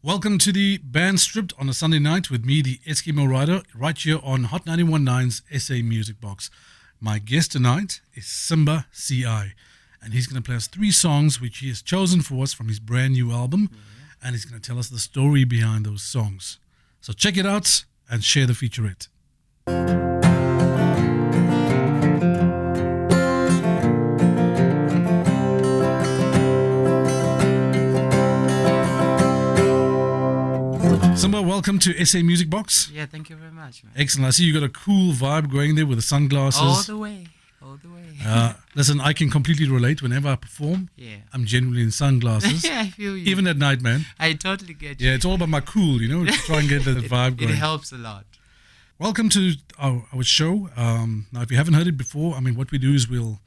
Welcome to the Band Stripped on a Sunday night with me, the Eskimo Rider, right here on Hot 91.9's SA Music Box. My guest tonight is Simba CI, and he's going to play us 3 songs which he has chosen for us from his brand new album, and he's going to tell us the story behind those songs. So check it out and share the featurette. Simba, welcome to SA Music Box. Yeah, thank you very much, man. Excellent. I see you got a cool vibe going there with the sunglasses. All the way. Listen, I can completely relate. Whenever I perform, I'm generally in sunglasses. Yeah, I feel you. Even at night, man. I totally get you. Yeah, it's all about my cool, to try and get that vibe going. It helps a lot. Welcome to our show. Now, if you haven't heard it before, what we do is we'll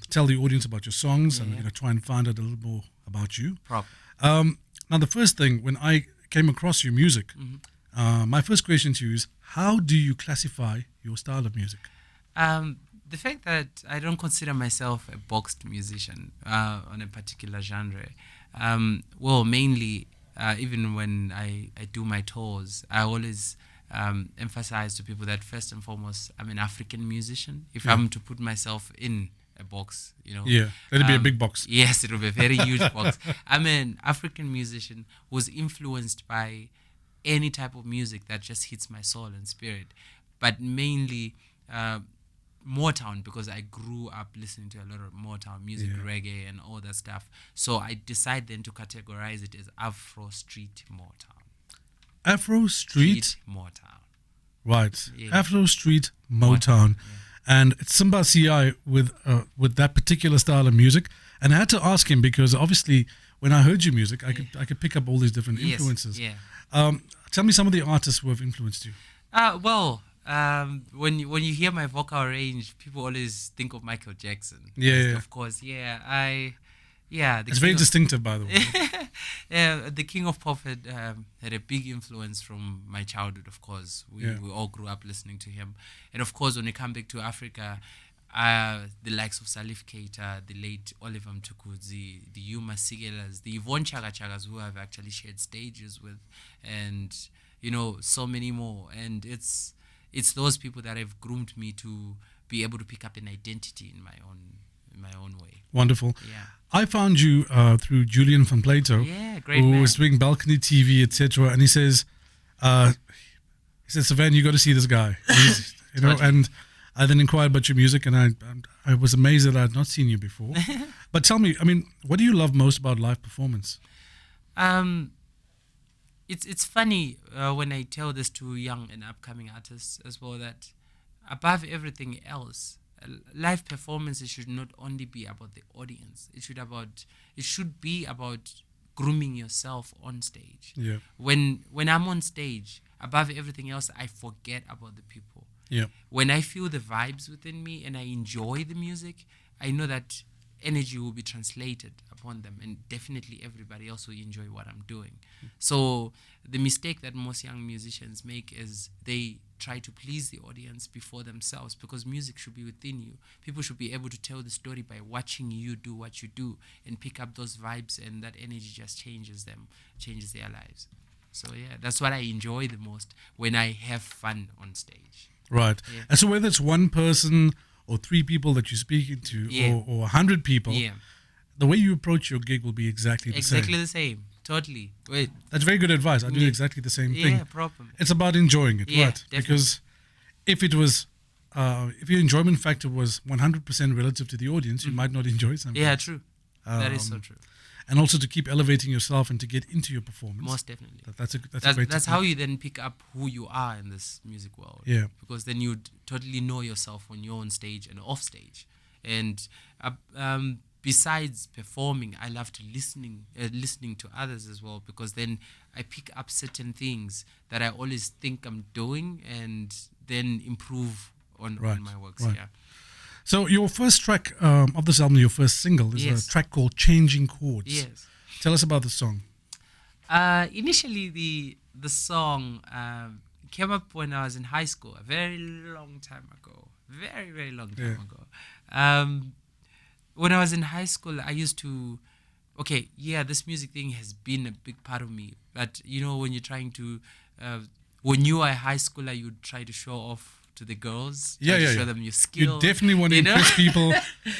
tell the audience about your songs and we're going to try and find out a little more about you. Proper. Now, the first thing, when I came across your music, my first question to you is, how do you classify your style of music? The fact that I don't consider myself a boxed musician on a particular genre, mainly even when I do my tours, I always emphasize to people that first and foremost, I'm an African musician. If I'm to put myself in a box, Yeah, that'd be a big box. Yes, it will be a very huge box. I'm an African musician who's influenced by any type of music that just hits my soul and spirit, but mainly Motown, because I grew up listening to a lot of Motown music, reggae and all that stuff. So I decided then to categorize it as Afro Street Motown. Afro Street Motown. Right. Yeah. Afro Street Motown. And it's Simba CI with that particular style of music. And I had to ask him because obviously when I heard your music, I could pick up all these different influences. Yeah. Tell me some of the artists who have influenced you. When you hear my vocal range, people always think of Michael Jackson. Yeah. Of course, It's very distinctive, by the way. The King of Pop had a big influence from my childhood, of course. We all grew up listening to him. And of course, when we come back to Africa, the likes of Salif Keita, the late Oliver Mtukudzi, the Yuma Sigelas, the Yvonne Chaga Chagas, who I've actually shared stages with, and so many more. And it's those people that have groomed me to be able to pick up an identity in my own way. Wonderful. Yeah. I found you through Julian van Plato, great who man. was doing Balcony TV, etc. And he says, Savan, you got to see this guy. He's, and I then inquired about your music, and I was amazed that I had not seen you before. But tell me, what do you love most about live performance? It's funny when I tell this to young and upcoming artists as well, that above everything else, live performances should not only be about the audience. It should be about grooming yourself on stage. Yeah. When I'm on stage, above everything else, I forget about the people. Yeah. When I feel the vibes within me and I enjoy the music, I know that energy will be translated upon them, and definitely everybody else will enjoy what I'm doing. So the mistake that most young musicians make is they try to please the audience before themselves, because music should be within you. People should be able to tell the story by watching you do what you do and pick up those vibes, and that energy just changes their lives. So that's what I enjoy the most, when I have fun on stage. Right. Yeah. And so whether it's one person or 3 people that you're speaking to or 100 people, the way you approach your gig will be exactly the same. Exactly the same. Totally. Wait. That's very good advice. I do exactly the same thing. Yeah, problem. It's about enjoying it, Yeah, right? definitely. Because if it was, if your enjoyment factor was 100% relative to the audience, you might not enjoy something. Yeah, true. That is so true. And also to keep elevating yourself and to get into your performance. Most definitely. That's a great That's technique. how you then pick up who you are in this music world. Yeah. Because then you totally know yourself when you're on stage and off stage. And besides performing, I love to listening to others as well, because then I pick up certain things that I always think I'm doing, and then improve on my works. Right. Yeah. So your first track of this album, your first single, is a track called Changing Chords. Yes. Tell us about the song. Initially, the song came up when I was in high school, a very long time ago. Very, very long time ago. When I was in high school, I used to okay, yeah, this music thing has been a big part of me. But when you're trying to, when you are a high schooler, you try to show off to the girls, Yeah, try to yeah, show yeah. them your skill. You definitely want to impress people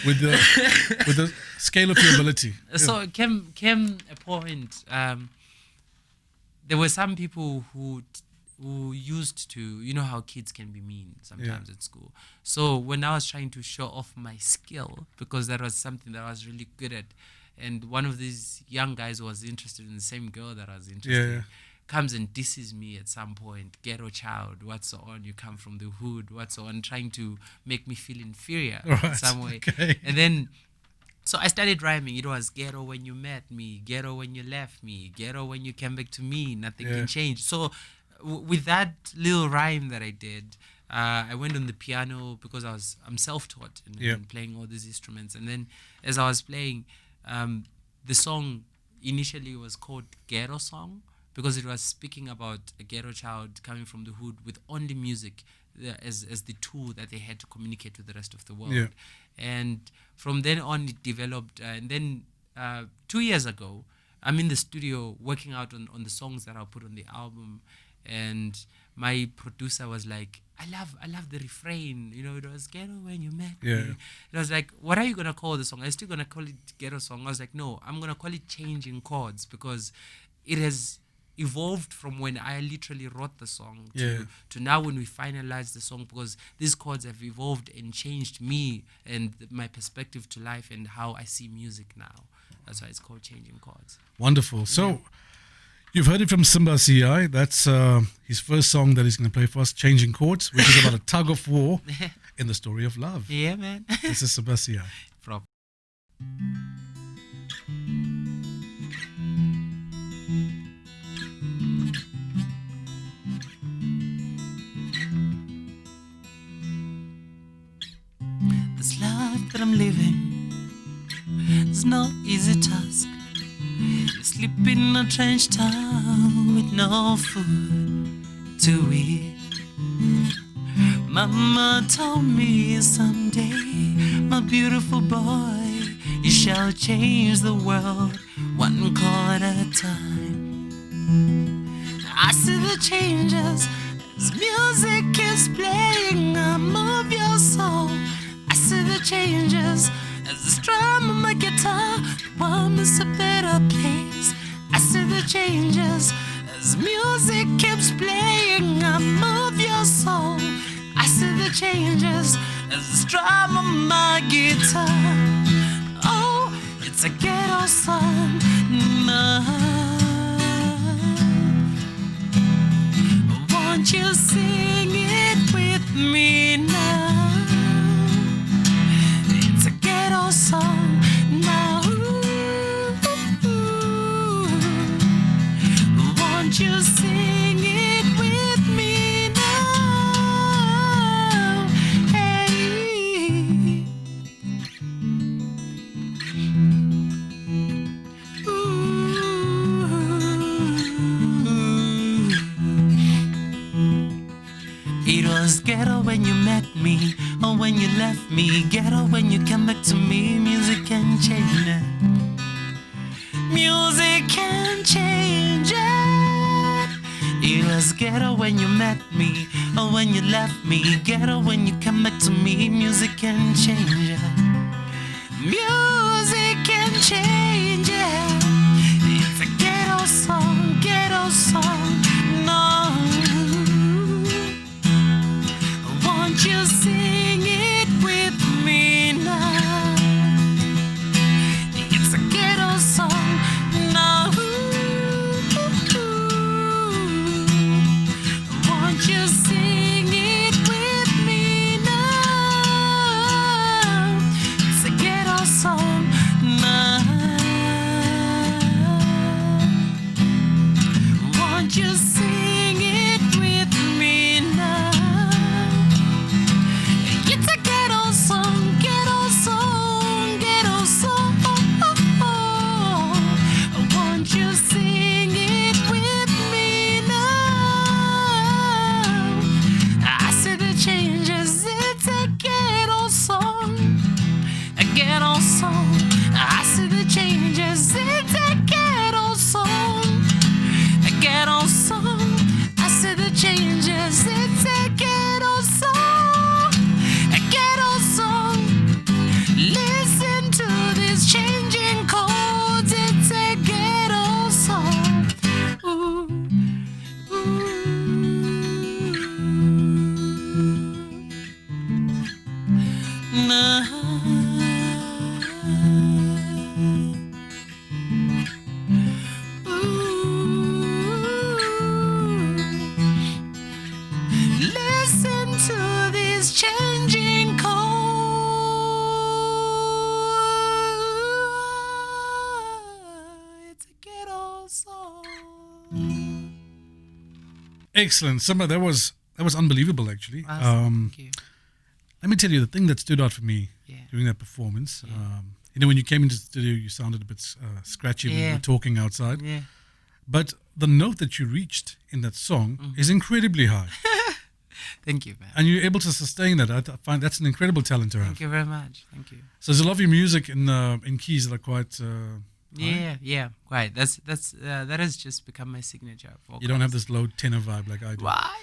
with the scale of your ability. Yeah. So it came a point. There were some people who used to, how kids can be mean sometimes at school. So when I was trying to show off my skill, because that was something that I was really good at, and one of these young guys who was interested in the same girl that I was interested in, comes and disses me at some point, ghetto child, what's so on, you come from the hood, what's so on, trying to make me feel inferior in some way. Okay. And then, so I started rhyming. It was ghetto when you met me, ghetto when you left me, ghetto when you came back to me, nothing can change. So with that little rhyme that I did, I went on the piano because I'm self-taught in playing all these instruments. And then as I was playing, the song initially was called Ghetto Song, because it was speaking about a ghetto child coming from the hood with only music as the tool that they had to communicate with the rest of the world. Yeah. And from then on, it developed. And then 2 years ago, I'm in the studio working out on the songs that I'll put on the album. And my producer was like, I love the refrain. It was ghetto when you met me. And I was like, what are you going to call the song? Are you still going to call it Ghetto Song? I was like, no, I'm going to call it Changing Chords, because it has evolved from when I literally wrote the song to now when we finalize the song, because these chords have evolved and changed me and my perspective to life and how I see music now. That's why it's called Changing Chords. Wonderful. So you've heard it from Simba CI. That's his first song that he's going to play for us, Changing Chords, which is about a tug of war in the story of love. Yeah, man. This is Simba CI. Prop. This life that I'm living is no easy task. You sleep in a trench town with no food to eat. Mama told me someday, my beautiful boy, you shall change the world one chord at a time. I see the changes as music keeps playing. I move your soul. I see the changes as the strum of my guitar warms a better place. I see the changes as music keeps playing. I move your soul. I see the changes as the strum of my guitar. Oh, it's a ghetto song. No. Won't you sing it with me now? It's a ghetto song now. Won't you sing it with me now? Hey. It was ghetto when you met me, or when you left me. Ghetto when you came back to me. Music can change it. Music can change it. It was ghetto when you met me, or when you left me. Ghetto when you came back to me. Music can change it. Music can change it. It's a ghetto song, ghetto song. No. Won't you sing it with me now? It's a ghetto song now. Won't you sing it with me now? It's a ghetto song now. Won't you sing it with me now? It's a ghetto song, ghetto song, ghetto song. Won't you sing it with me now? I see the changes, it's a ghetto song, a ghetto song. I see the changes, Excellent, Simba. That was unbelievable, actually. Awesome. Thank you. Let me tell you the thing that stood out for me during that performance. When you came into the studio, you sounded a bit scratchy when you were talking outside. Yeah. But the note that you reached in that song is incredibly high. Thank you, man. And you're able to sustain that. I find that's an incredible talent to have. Thank you very much. Thank you. So there's a lot of your music in keys that are quite yeah, quite. That has just become my signature. You don't have this low tenor vibe like I do. Well, I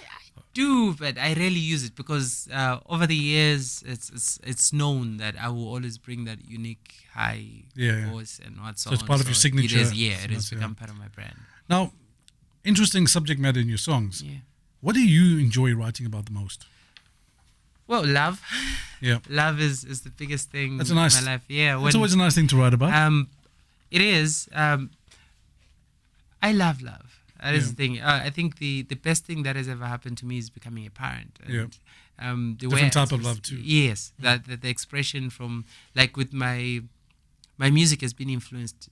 do, but I rarely use it because over the years, it's known that I will always bring that unique high voice and what's so it's part of your signature. It has become part of my brand. Now, interesting subject matter in your songs. Yeah. What do you enjoy writing about the most? Well, love. Yeah. Love is the biggest thing in my life. Yeah. It's always a nice thing to write about. It is. I love love. That is the thing. I think the best thing that has ever happened to me is becoming a parent. And, the different type of love too. Yes. That the expression from, like, with my music has been influenced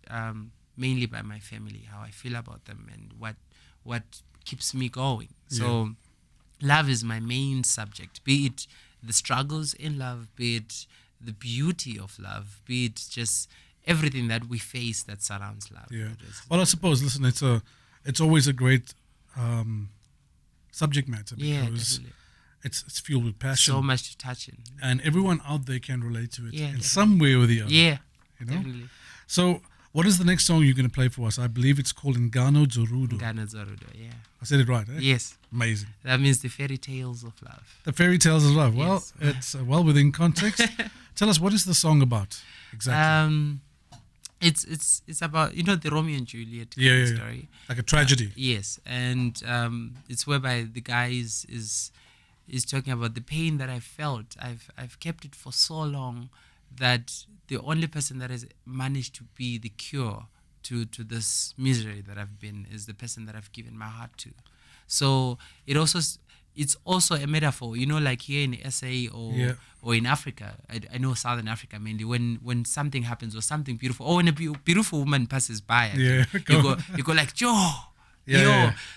mainly by my family, how I feel about them and what keeps me going. So love is my main subject, be it the struggles in love, be it the beauty of love, be it just everything that we face that surrounds love. Yeah. Well, I suppose, listen, it's always a great subject matter because it's fueled with passion. So much to touch in. And everyone out there can relate to it in some way or the other. Yeah, definitely. So what is the next song you're going to play for us? I believe it's called Ngano Zorudo. Ngano Zorudo, yeah. I said it right, eh? Yes. Amazing. That means the fairy tales of love. The fairy tales of love. Well, it's well within context. Tell us, what is the song about exactly? It's about, the Romeo and Juliet story. Like a tragedy. Yes. And it's whereby the guy is talking about the pain that I felt. I've kept it for so long that the only person that has managed to be the cure to this misery that I've been is the person that I've given my heart to. So it's also a metaphor, like here in SA or in Africa. I know Southern Africa mainly. When something happens or something beautiful, or when a beautiful woman passes by, you go like, yo.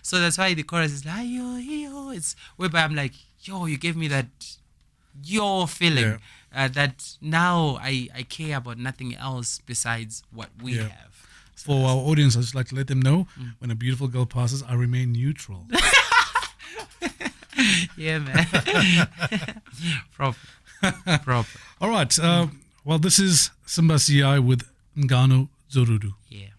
So that's why the chorus is like, yo. It's whereby I'm like, yo, you gave me that yo feeling. That now I care about nothing else besides what we have. So for our audience, I'd just like to let them know when a beautiful girl passes, I remain neutral. Yeah, man. Proper. All right. Well, this is Simba CI with Ngano Zorudu. Yeah.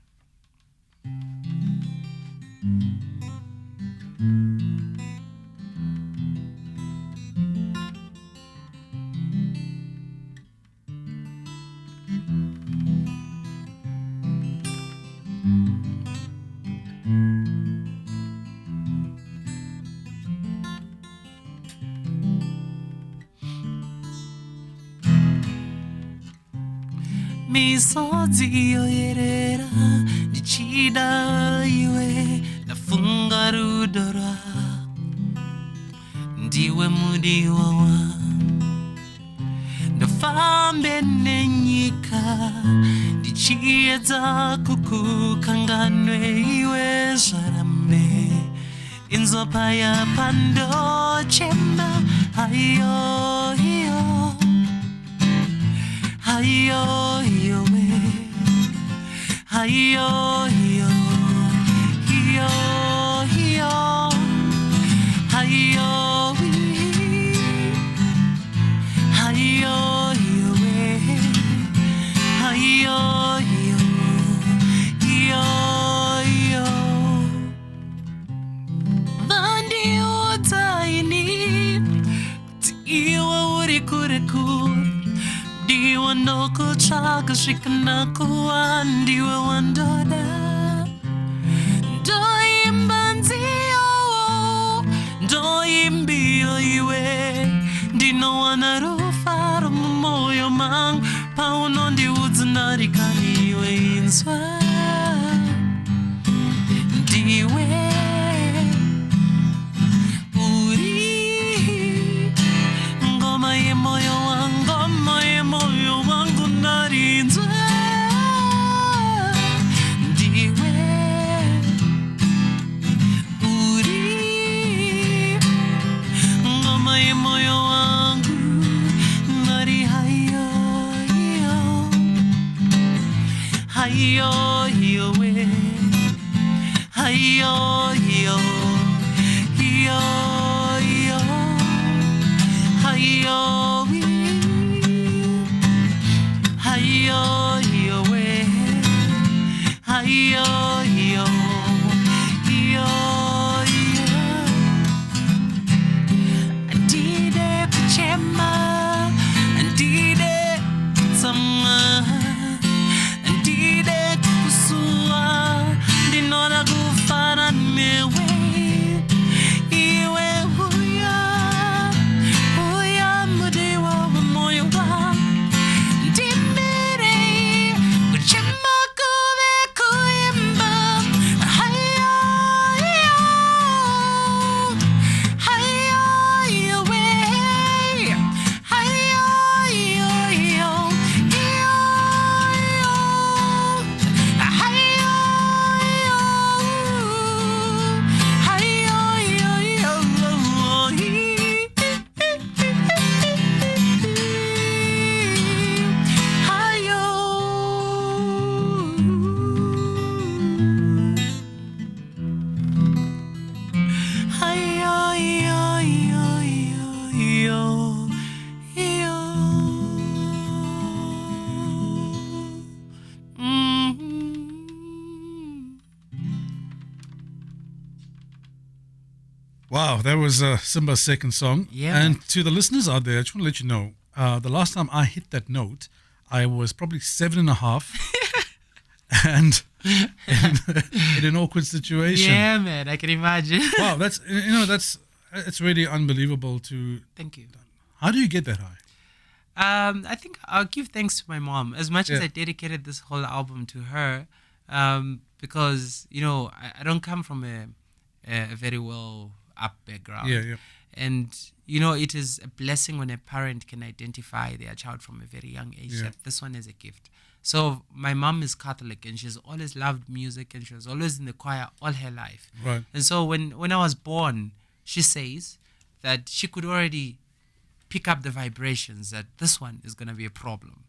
Misodzi yoyerera ndichida iwe ndafunga rudora ndiwe mudiwawa ndafambe nenyika ndichiedza kukukanganwe iwe zvarame inzopa yapandochema hayo hiyo hayo hiyo we hayo hiyo hiyo hiyo hayo we hayo hiyo we hayo hiyo hiyo hiyo vandio taini tiwa uri kureku Diwa noko chaka shikanakuwa ndiwe wandoda Doimbanzio Doimbio iwe Dino wanarufa moyo mang Pauno ndi udzunari kaniwe inswa Diwe Uri Ngoma ye moyo wangu moyo wangu narinzwe ndiwe Wow, that was Simba's second song. Yeah, And man. to the listeners out there, I just want to let you know, the last time I hit that note, I was probably 7.5 and in an awkward situation. Yeah, man, I can imagine. Wow, it's really unbelievable to. Thank you. How do you get that high? I think I'll give thanks to my mom as much as Yeah. I dedicated this whole album to her, because I don't come from a very well up background. Yeah, yeah. And it is a blessing when a parent can identify their child from a very young age. Yeah. That this one is a gift. So my mom is Catholic, and she's always loved music, and she was always in the choir all her life. Right. And so when I was born, she says that she could already pick up the vibrations that this one is going to be a problem.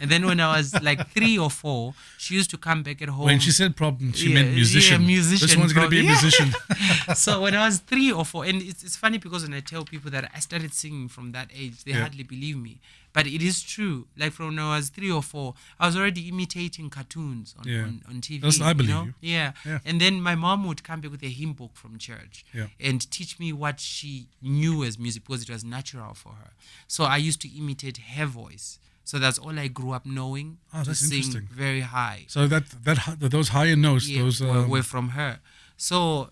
And then when I was like 3 or 4, she used to come back at home. When she said problem, she meant musician. Yeah, musician. This one's going to be a probably. musician. So when I was 3 or 4, and it's funny because when I tell people that I started singing from that age, they Yeah. hardly believe me. But it is true. Like from when I was 3 or 4, I was already imitating cartoons on, Yeah. on TV. That's- I believe you. Yeah. Yeah. And then my mom would come back with a hymn book from church Yeah. and teach me what she knew as music because it was natural for her. So I used to imitate her voice. So that's all I grew up knowing. Oh, to that's sing interesting. very high. So those higher notes, Yeah, those were from her. So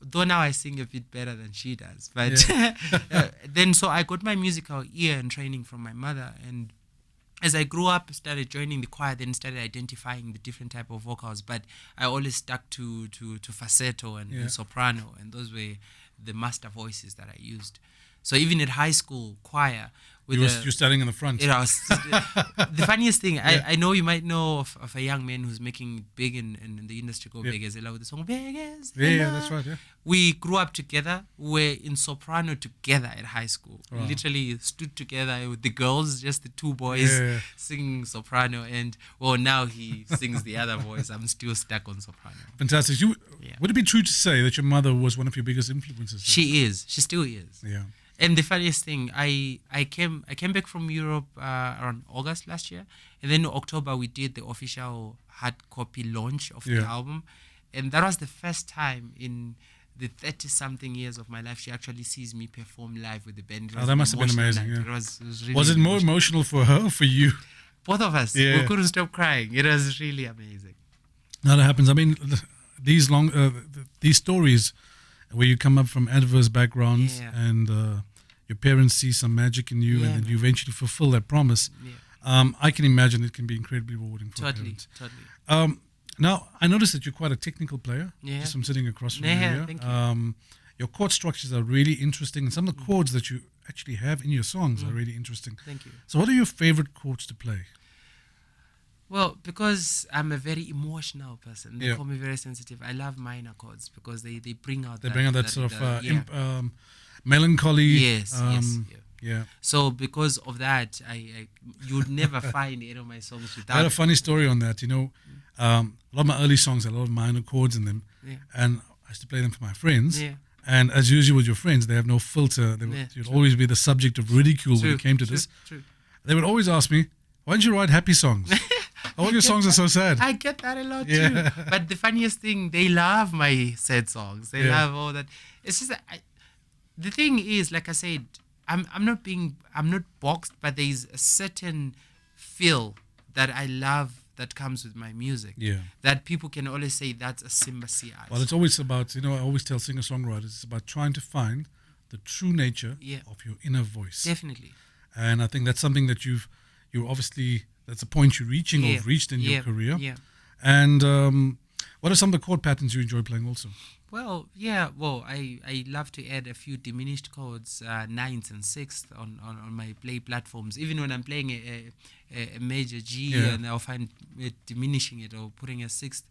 though now I sing a bit better than she does, but then so I got my musical ear and training from my mother, and as I grew up, started joining the choir, then started identifying the different type of vocals. But I always stuck to falsetto and soprano, and those were the master voices that I used. So even at high school choir, with you're standing in the front. the funniest thing, I know you might know of a young man who's making it big in the industry called Big as Ella with the song Big as Yeah, Ella. that's right. Yeah. We grew up together. We're in soprano together at high school. Wow. We literally stood together with the girls, just the 2 boys singing soprano. And well, now he sings the other voice. I'm still stuck on soprano. Fantastic. Would it be true to say that your mother was one of your biggest influences? She is. She still is. Yeah. And the funniest thing, I came back from Europe around August last year, and then in October we did the official hard copy launch of the album, and that was the first time in the 30-something years of my life she actually sees me perform live with the band. It was that must have been emotional amazing. night. Yeah. It was really Was it more emotional for her or for you? both of us. Yeah. We couldn't stop crying. It was really amazing. Now that happens. I mean, these these stories where you come up from adverse backgrounds and your parents see some magic in you, and then you eventually fulfill that promise. Yeah. I can imagine it can be incredibly rewarding for Totally. parents. Now, I noticed that you're quite a technical player. Yeah. Just from sitting across from you Yeah, here. thank you. Your chord structures are really interesting, and some of the chords that you actually have in your songs are really interesting. Thank you. So what are your favorite chords to play? Well, because I'm a very emotional person, they Yeah. call me very sensitive. I love minor chords because they bring out That sort of melancholy. Yes, Yeah. So because of that, I you'd never find any of my songs I had without a funny story on that. A lot of my early songs had a lot of minor chords in them, and I used to play them for my friends. Yeah. And as usual with your friends, they have no filter. You'd always be the subject of ridicule when it came to this. True. They would always ask me, "Why don't you write happy songs? All your songs are so sad." I get that a lot Yeah. too. But the funniest thing, they love my sad songs. They love all that. It's just that the thing is, like I said, I'm not boxed, but there's a certain feel that I love that comes with my music. Yeah. That people can always say that's a Simba CI. Well, it's always about, I always tell singer-songwriters, it's about trying to find the true nature of your inner voice. Definitely. And I think that's something that you obviously, that's a point you're reaching or have reached in your career. Yeah. And what are some of the chord patterns you enjoy playing also? Well, I love to add a few diminished chords, 9th and 6th on my play platforms. Even when I'm playing a major G and I'll find it diminishing it or putting a 6th,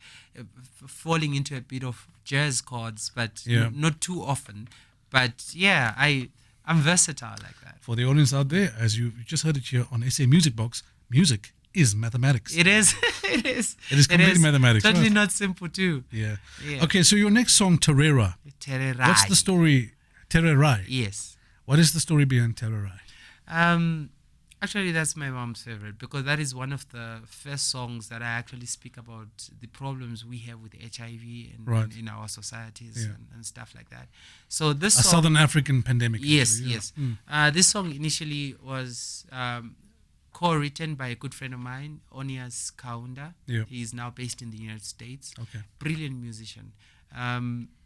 falling into a bit of jazz chords, but not too often. But I'm versatile like that. For the audience out there, as you just heard it here on SA Music Box, music is mathematics. It is. It is. It is completely mathematics. Totally right? not simple too. Yeah. Yeah. Okay, so your next song, Tererai. Tererai. What's the story? Tererai. Yes. What is the story behind Tererai? Actually, that's my mom's favorite because that is one of the first songs that I actually speak about the problems we have with HIV and Right. in our societies Yeah. and stuff like that. So this A song, Southern African pandemic. yes, actually, yeah. yes. Mm. This song initially was co-written by a good friend of mine, Onias Kaunda. Yeah. He is now based in the United States. Okay. Brilliant musician.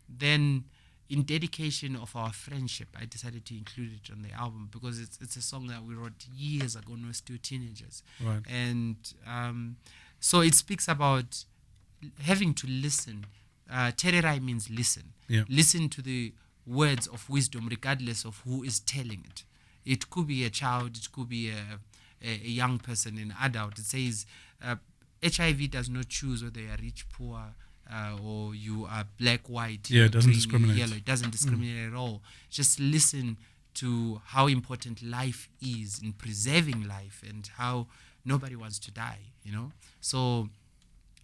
Then, in dedication of our friendship, I decided to include it on the album because it's a song that we wrote years ago when we were still teenagers. Right. And so it speaks about having to listen. Tererai means listen. Yeah. Listen to the words of wisdom regardless of who is telling it. It could be a child, it could be a young person, an adult. It says HIV does not choose whether you are rich, poor, or you are black, white, Yeah, it doesn't green, discriminate. yellow. It doesn't discriminate at all. Just listen to how important life is in preserving life and how nobody wants to die, So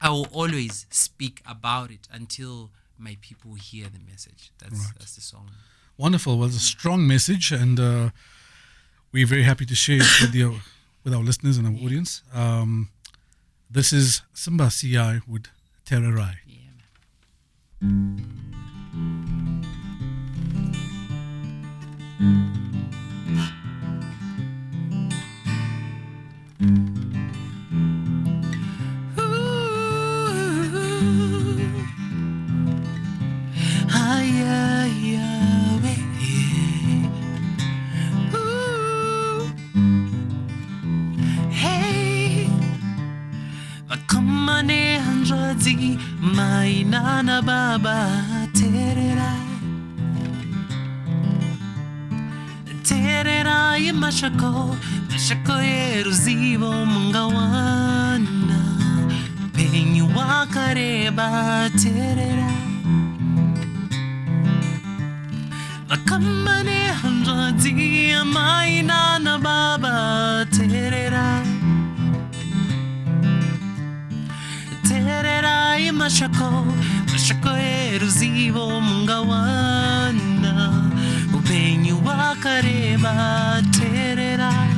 I will always speak about it until my people hear the message. That's the song. Wonderful. Well, it's a strong message, and we're very happy to share it with our listeners and our audience. This is Simba CI with Tererai. Yeah, Wakamane handrazi mainana baba tererai mashako yeruzivo mungawana penyu wakareba tererai Wakamane handrazi mainana baba tererai Tererai mashako yeruzivo mungawana upenyu wakareba tererai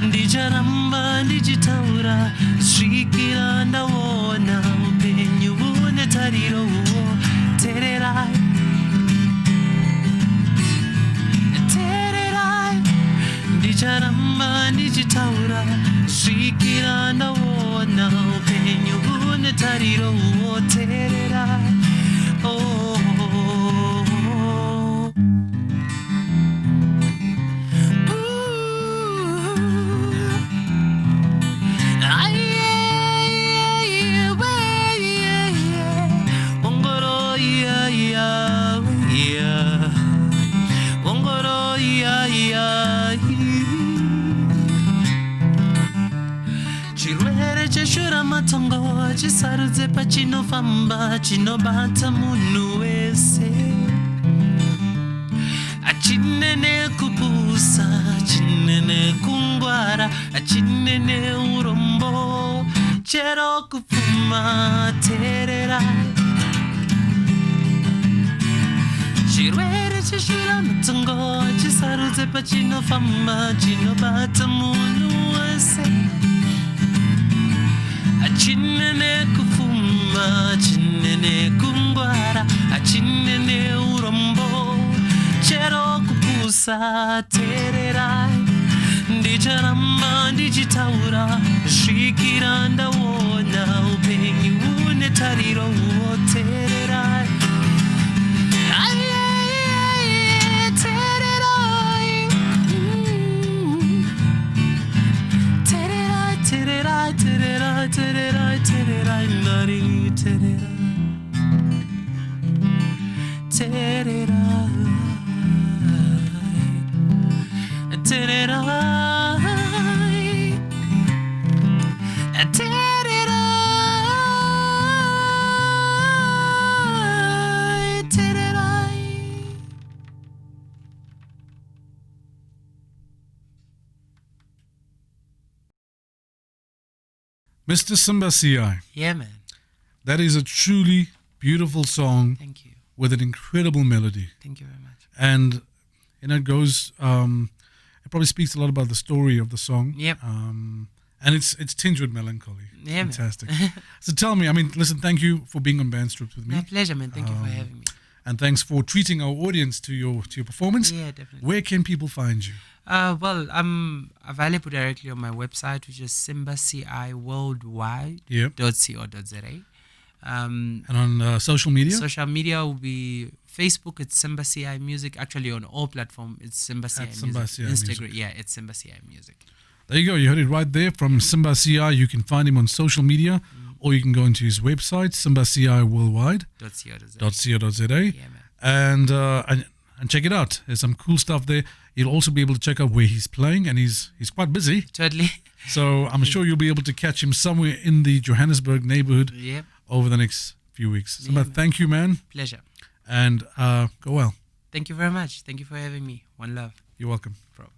ndijaramba ndijitaura svikira ndaona upenyu une tariro tererai ndijaramba ndijitaura svikira ndaona upenyu une tariro tererai chirwere cheshura matongo chisarudze pachinofamba chinobata munhu wese achinene kupusa achinene kungwara achinene urombo chero kupfuma tererai chirwere cheshura matongo chisarudze pachinofamba chinobata munhu wese achinene kufuma achinene kungwara achinene urombo chero kupusa tererai ndicharamba ndichitaura svikira ndaona upenyu une tariro tererai Mr. Simba CI. Yeah, man. That is a truly beautiful song Thank you. with an incredible melody. Thank you very much. And it goes it probably speaks a lot about the story of the song. Yep. And it's tinged with melancholy. Yeah, man. Fantastic. So tell me, I mean, listen, thank you for being on Band Stripped with me. My pleasure, man. Thank you for having me. And thanks for treating our audience to your performance. Yeah, definitely. Where can people find you? Well, I'm available directly on my website, which is simbaciworldwide.co.za. And on social media? Social media will be Facebook, it's Simba CI Music. Actually, on all platforms, it's Simba CI At Music. Simba CI Instagram, Music. yeah, it's Simba CI Music. There you go. You heard it right there from Simba CI. You can find him on social media, or you can go into his website, simbaciworldwide.co.za. Yeah, man. And check it out. There's some cool stuff there. You'll also be able to check out where he's playing, and he's quite busy. Totally. So I'm sure you'll be able to catch him somewhere in the Johannesburg neighborhood Yep. over the next few weeks. Yeah, Simba, man. thank you, man. Pleasure. And go well. Thank you very much. Thank you for having me. One love. You're welcome. Problem.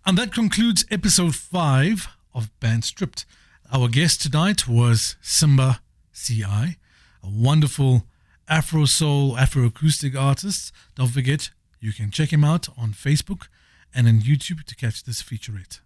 And that concludes episode 5 of Band Stripped. Our guest tonight was Simba CI, a wonderful Afro soul, Afro acoustic artist. Don't forget, you can check him out on Facebook and on YouTube to catch this featurette.